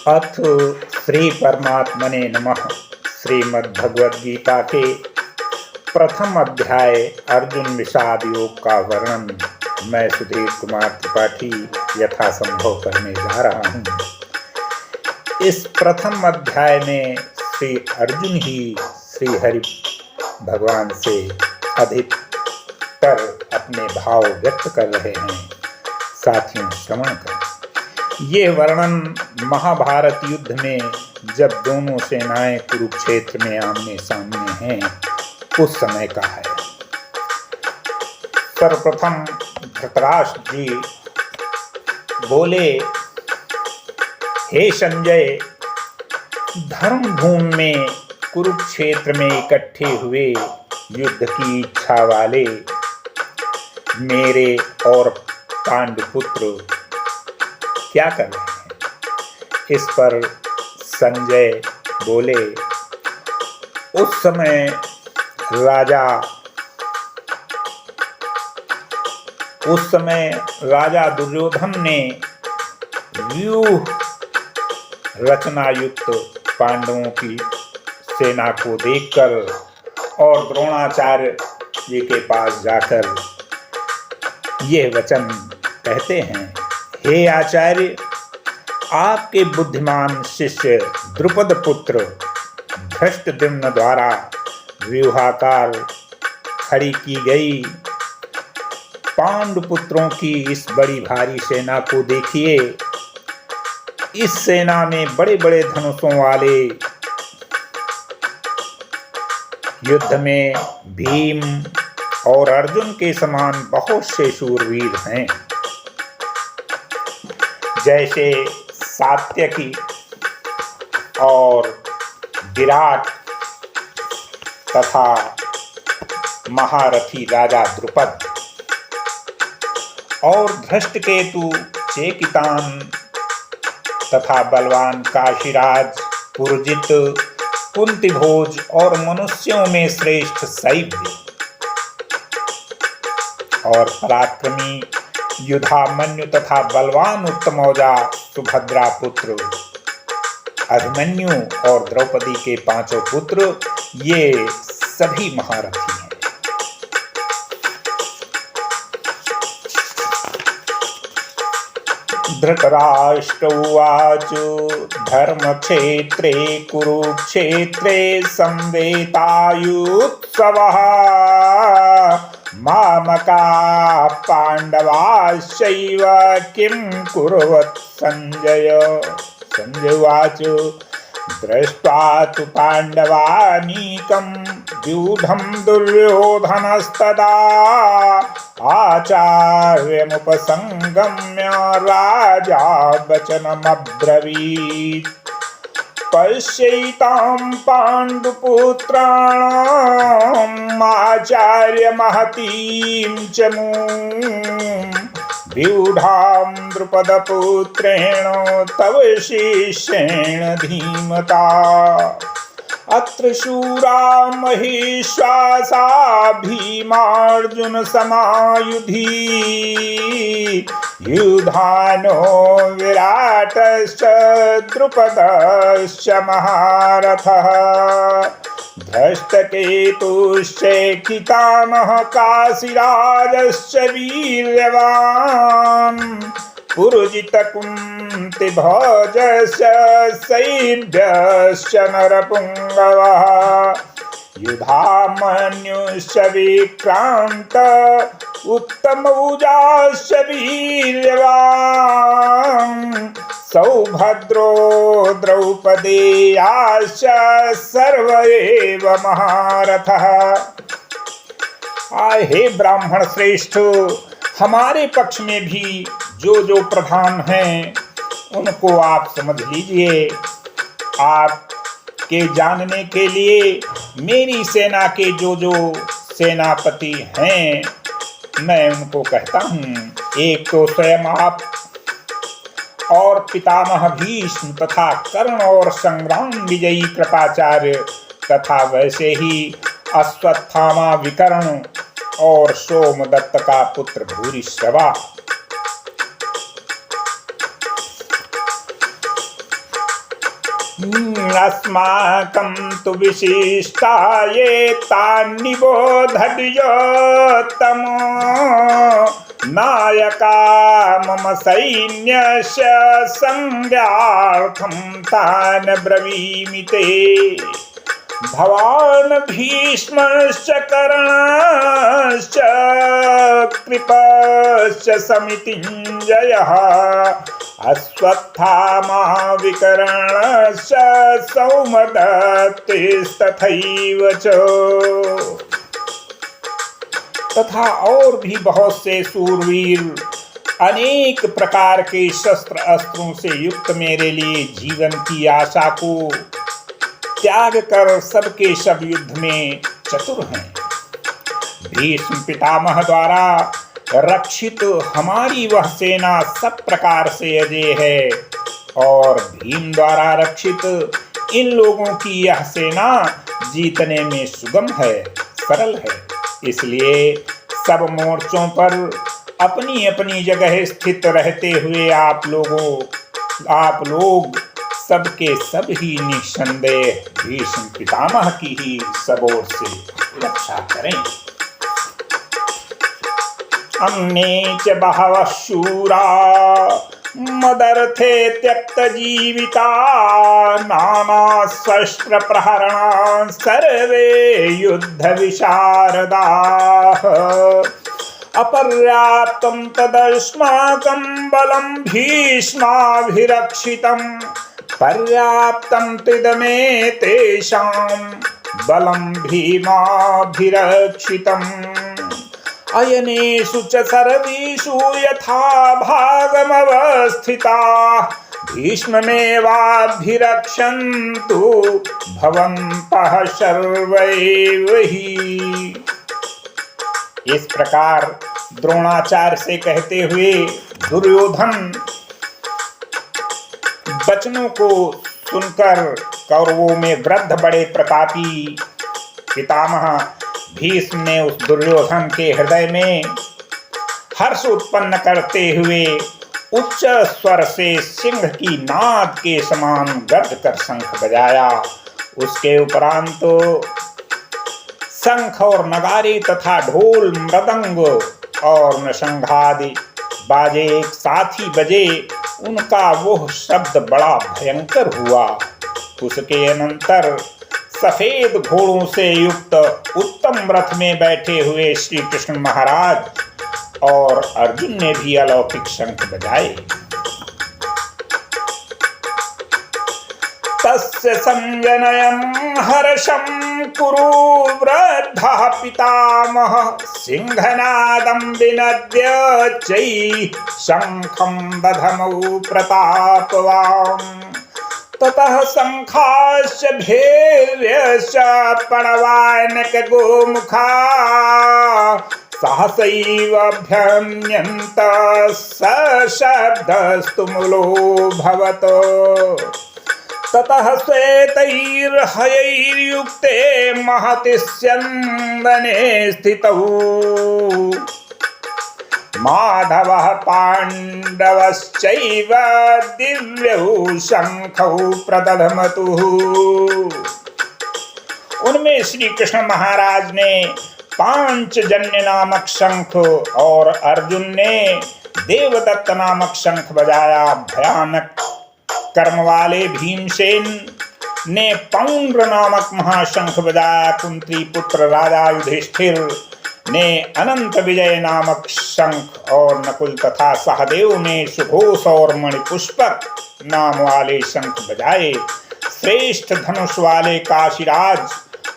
अथ श्री परमात्मने नमः। श्रीमद्भगवद्गीता के प्रथम अध्याय अर्जुन विषाद योग का वर्णन मैं सुधीर कुमार त्रिपाठी यथासंभव करने जा रहा हूँ। इस प्रथम अध्याय में श्री अर्जुन ही श्री हरि भगवान से अधिकतर अपने भाव व्यक्त कर रहे हैं। साथियों, श्रवण करें। ये वर्णन महाभारत युद्ध में जब दोनों सेनाएं कुरुक्षेत्र में आमने सामने हैं उस समय का है। सर्वप्रथम धृतराष्ट्र जी बोले, हे संजय, धर्म भूमि में कुरुक्षेत्र में इकट्ठे हुए युद्ध की इच्छा वाले मेरे और पांडुपुत्र क्या कर रहे हैं? इस पर संजय बोले, उस समय राजा दुर्योधन ने व्यूह रचना युक्त पांडवों की सेना को देखकर और द्रोणाचार्य जी के पास जाकर ये वचन कहते हैं, हे आचार्य, आपके बुद्धिमान शिष्य द्रुपद पुत्र धृष्टद्युम्न द्वारा व्यूहाकार खड़ी की गई पांडुपुत्रों की इस बड़ी भारी सेना को देखिए। इस सेना में बड़े बड़े धनुषों वाले युद्ध में भीम और अर्जुन के समान बहुत से शूरवीर हैं। जैसे सात्यकी और विराट तथा महारथी राजा द्रुपद और धृष्टकेतु, चेकितान तथा बलवान काशीराज, पुरजित, कुंतीभोज और मनुष्यों में श्रेष्ठ शैव्य और पराक्रमी युधामन्यु तथा बलवान उत्तमौजा सुभद्रा पुत्र अभिमन्यु और द्रौपदी के पांचों पुत्र, ये सभी महारथी हैं। धृतराष्ट्र उवाच, धर्मक्षेत्रे कुरुक्षेत्रे संवेतायुत्सवः मामका पांडवाश्चैव किं कुर्वत् संजय। संजय उवाच, दृष्ट्वा तु पांडवानीकं व्यूढं दुर्योधनस्तदा आचार्यमुपसंगम्य राजा वचनमब्रवीत्, पश्यैतां पाण्डुपुत्राणाम् आचार्य महतीं च मूं व्यूढां द्रुपदपुत्रेण तव शिष्येण धीमता। अत्र शूरा महिश्वासा भीमार्जुन समायुधि युधानो विराटश्च द्रुपदश्च महारथः धृष्टकेतुश्चेकितानः काशीराजश्च वीर्यवान् पुरुजित कुन्तीभोजश्च शैब्यश्च नरपुङ्गवः युधामन्युश्च विक्रान्त उत्तमौजाश्च वीर्यवान् सौभद्रो द्रौपदेयाश्च सर्व एव महारथः। हे ब्राह्मण श्रेष्ठ, हमारे पक्ष में भी जो प्रधान हैं उनको आप समझ लीजिए। आपके जानने के लिए मेरी सेना के जो सेनापति हैं मैं उनको कहता हूँ। एक तो स्वयं आप और पितामह भीष्म तथा कर्ण और संग्राम विजयी कृपाचार्य तथा वैसे ही अश्वत्थामा विकर्ण और सोमदत्त का पुत्र भूरिश्रवा अस्माकं तु विशिष्टा ये तान्निबोधड्योत्तमो नायका मम सैन्यस्य संज्ञार्थं तान् ब्रवीमि ते। भवान् भीष्मश्च कर्णश्च कृपश्च समितिञ्जयः अश्वत्थामा विकर्णश्च सौमदत्तिस्तथैव च। तथा और भी बहुत से सूरवीर अनेक प्रकार के शस्त्र अस्त्रों से युक्त मेरे लिए जीवन की आशा को त्याग कर सबके सब युद्ध में चतुर हैं। भीष्म पितामह द्वारा रक्षित हमारी वह सेना सब प्रकार से अजेय है और भीम द्वारा रक्षित इन लोगों की यह सेना जीतने में सुगम है, सरल है। इसलिए सब मोर्चों पर अपनी अपनी जगह स्थित रहते हुए आप लोग सबके सब ही निसंदेह भीष्म पितामह की ही सब ओर से रक्षा करें। अन्ये च बहवः शूरा मदर्थे त्यक्त जीविता नानाशस्त्र प्रहरणाः सर्वे युद्ध विशारदाः। अपर्याप्तं तदस्माकं बलं भीष्माभिरक्षितं पर्याप्तं तिदमेतेषां बलं भीमाभिरक्षितम्। अयनेषु च सर्वेषु यथा भागमवस्थिताः भीष्ममेवाभिरक्षन्तु भवन्तः सर्वैव हि। इस प्रकार द्रोणाचार्य से कहते हुए दुर्योधन वचनों को सुनकर कौरवों में वृद्ध बड़े प्रतापी पितामह भीष्म ने उस दुर्योधन के हृदय में हर्ष उत्पन्न करते हुए उच्च स्वर से सिंह की नाद के समान गर्ज कर शंख बजाया। उसके उपरांत शंख और नगारे तथा ढोल मृदंग और नशंघादि बाजे एक साथ ही बजे। उनका वह शब्द बड़ा भयंकर हुआ। उसके अनंतर सफेद घोड़ों से युक्त उत्तम रथ में बैठे हुए श्री कृष्ण महाराज और अर्जुन ने भी अलौकिक शंख बजाए। तस्य संजनयं हर्षं कुरु वृद्धः पितामह सिंहनादं विनद्य चै शंखं दधमौ प्रतापवान्। ततः शंखाश्च भैर्यश्च प्रणवानक गोमुखा सहसैवभ्यन्यन्त सशब्दस्तु मूलो भवत। ततः श्वेतैर्हयैर्युक्ते महति स्यन्दने स्थितौ माधवः पाण्डवश्चैव दिव्यौ शंखौ प्रदधमतुः। उनमें श्री कृष्ण महाराज ने पांचजन्य नामक शंख और अर्जुन ने देवदत्त नामक शंख बजाया। भयानक कर्म वाले भीमसेन ने पौंड्र नामक महाशंख बजाया। कुंती पुत्र राजा युधिष्ठिर ने अनंत विजय नामक शंख और नकुल तथा सहदेव ने सुघोष और मणिपुष्पक नाम वाले शंख बजाए। श्रेष्ठ धनुष वाले काशीराज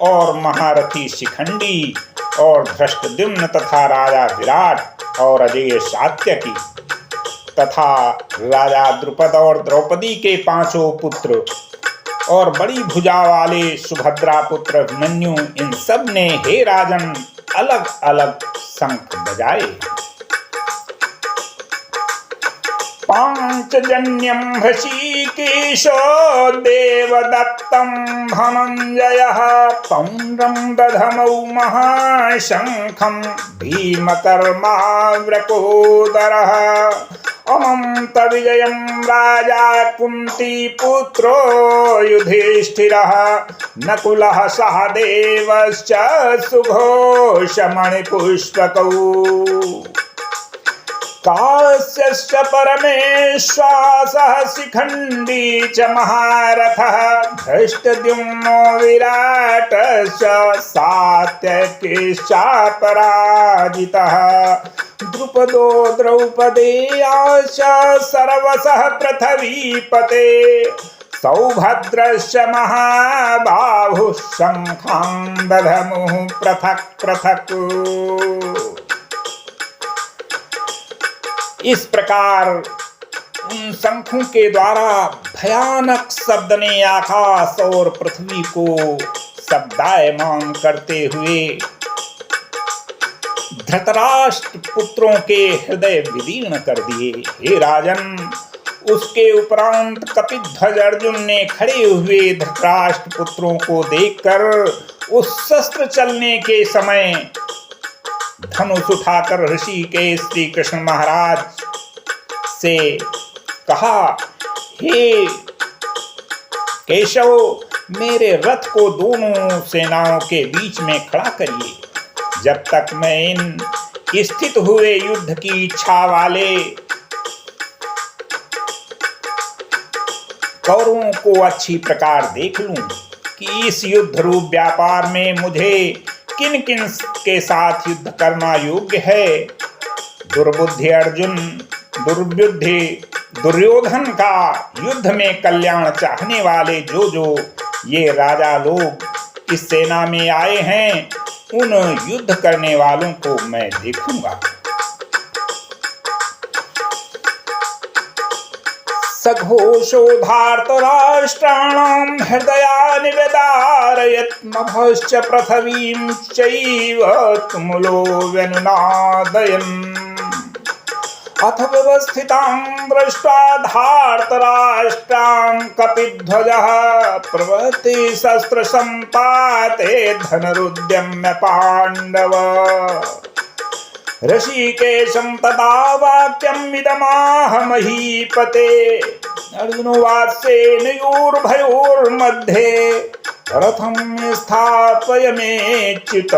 और महारथी शिखंडी और धृष्टद्युम्न तथा राजा विराट और अजय सात्यकी तथा राजा द्रुपद और द्रौपदी के पांचों पुत्र और बड़ी भुजा वाले सुभद्रा पुत्र अभिमन्यु, इन सब ने हे राजन अलग अलग शंख बजाए। पांचजन्यं हृषीकेशो देवदत्तं धनञ्जयः पौंड्रं दधमौ महाशंखं भीमकर्माव्रकोदरः अमन्त विजयं राजा कुन्ती पुत्रो युधिष्ठिरः नकुलः सहदेवश्च सुघोषमणिपुष्पकौ कास्यश्च परमेश्वासः शिखण्डी च महारथः धृष्टद्युम्नो विराटश्च सात्यकिश्चापराजितः द्रुपदो द्रौपदेयाश्च सर्वशः पृथ्वीपते सौभद्रश्च महाबाहुः शङ्खां दधमुः पृथक् पृथक्। इस प्रकार उन शंखों के द्वारा भयानक शब्द ने आकाश और पृथ्वी को शब्दायमान करते हुए धृतराष्ट्र पुत्रों के हृदय विदीर्ण कर दिए। हे राजन, उसके उपरांत कपिध्वज अर्जुन ने खड़े हुए धृतराष्ट्र पुत्रों को देखकर उस शस्त्र चलने के समय धनुष उठाकर ऋषिकेश श्री कृष्ण महाराज से कहा, हे केशव, मेरे रथ को दोनों सेनाओं के बीच में खड़ा करिए, जब तक मैं इन स्थित हुए युद्ध की इच्छा वाले कौरवों को अच्छी प्रकार देख लूं कि इस युद्ध रूप व्यापार में मुझे किन किन के साथ युद्ध करना योग्य है। दुर्बुद्धि अर्जुन, दुर्बुद्धि दुर्योधन का युद्ध में कल्याण चाहने वाले जो ये राजा लोग इस सेना में आए हैं, उन युद्ध करने वालों को मैं देखूंगा। सघोषो धार्तराष्ट्राणां हृदयानि व्यदारयत् नभश्च पृथिवीं चैव तुमुलो व्यनुनादयन्। अथ व्यवस्थितां दृष्ट्वा धार्तराष्ट्रां कपिध्वजः प्रवृत्ति शस्त्र सम्पाते धनुरुद्यम्य पाण्डव। ऋषिकेशं तदा वाक्यमिदमाह महीपते। अर्जुनोवाच सेनयोर्भयोर्मध्ये रथं स्थापय मेच्युत।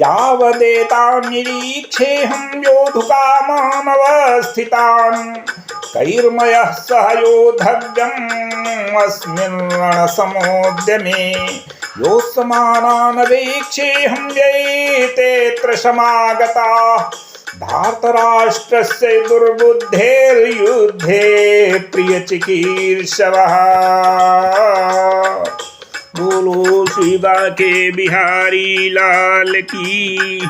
यावदेतान् निरीक्षेऽहं योद्धुकामानवस्थितान् कैर्मयः सह योद्धव्यम् अस्मिन् रणसमोद्यमे। योत्समानानवेक्षेऽहं यैतेऽत्र समागताः। धार्तराष्ट्रस्य दुर्बुद्धेर्युद्धे प्रियचिकीर्षवः। बोलो श्री बांके बिहारी लाल की।